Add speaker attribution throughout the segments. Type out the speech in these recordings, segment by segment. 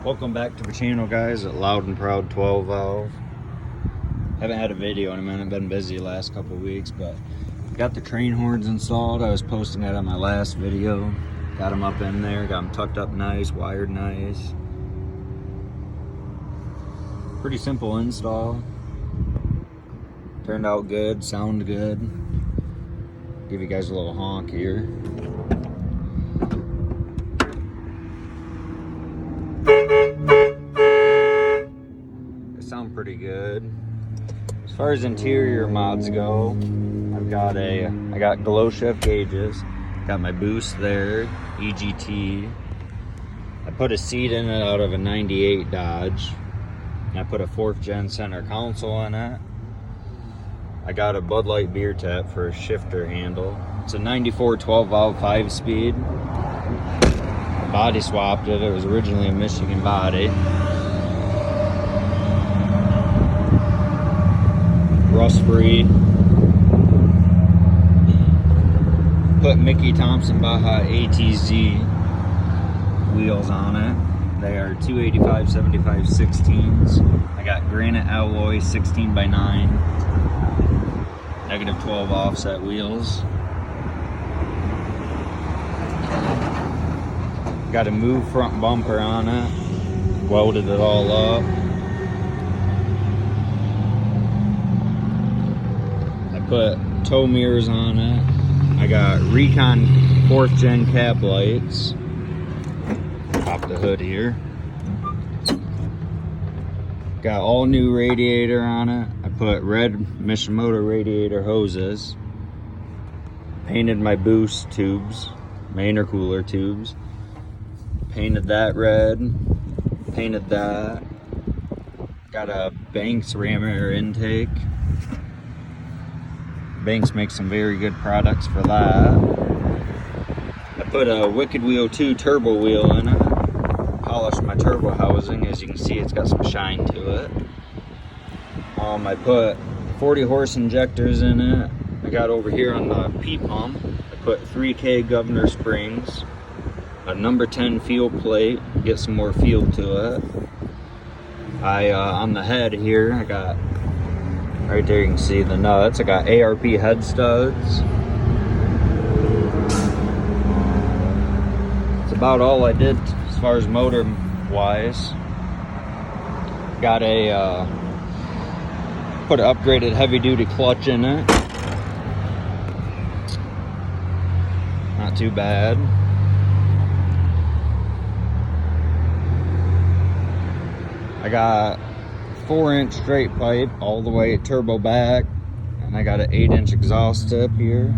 Speaker 1: Welcome back to the channel, guys, at Loud and Proud 12 valve. Haven't had a video in a minute, been busy the last couple of weeks, but got the train horns installed. I was posting that on my last video. Got them up in there, got them tucked up nice, wired nice. Pretty simple install. Turned out good, sound good. Give you guys a little honk here. Sound pretty good. As far as interior mods go, I got glow shift gauges, got my boost there, EGT. I put a seat in it out of a 98 Dodge. And I put a 4th gen center console in it. I got a Bud Light beer tap for a shifter handle. It's a 94 12 valve 5-speed. Body swapped it. It was originally a Michigan body. Rust free. Put Mickey Thompson Baja ATZ wheels on it. They are 285/75 16s. I got granite alloy 16x9, -12 offset wheels. Got a move front bumper on it. Welded it all up. Put tow mirrors on it. I got Recon 4th gen cab lights. Pop the hood here. Got all new radiator on it. I put red Mishimoto radiator hoses. Painted my boost tubes, my intercooler tubes. Painted that red. Painted that. Got a Banks ram air intake. Banks makes some very good products for that. I put a Wicked Wheel 2 turbo wheel in it. Polished my turbo housing. As you can see, it's got some shine to it. I put 40 horse injectors in it. I got over here on the P pump. I put 3K governor springs. A number 10 fuel plate. Get some more fuel to it. On the head here, I got right there, you can see the nuts. I got ARP head studs. That's about all I did as far as motor wise. Got put an upgraded heavy duty clutch in it. Not too bad. I got 4-inch straight pipe all the way turbo back, and I got an 8-inch exhaust tip here.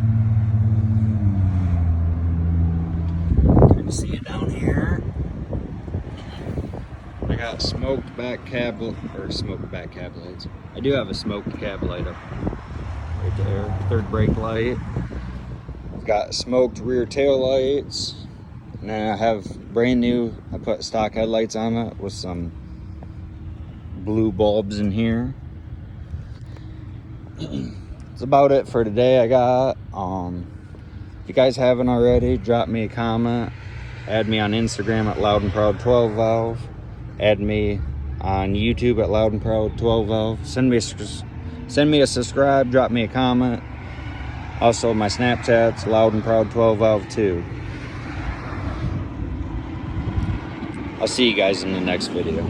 Speaker 1: Can you see it down here? I got smoked back cab lights. I do have a smoked cab light up right there. 3rd brake light. Got smoked rear tail lights, and then I have brand new. I put stock headlights on it with some blue bulbs in here. That's about it for today. I got if you guys haven't already, drop me a comment. Add me on Instagram at Loud and Proud 12 valve. Add me on YouTube at Loud and Proud 12 valve. Send me a subscribe. Drop me a comment. Also, my Snapchat's Loud and Proud 12 valve too. I'll see you guys in the next video.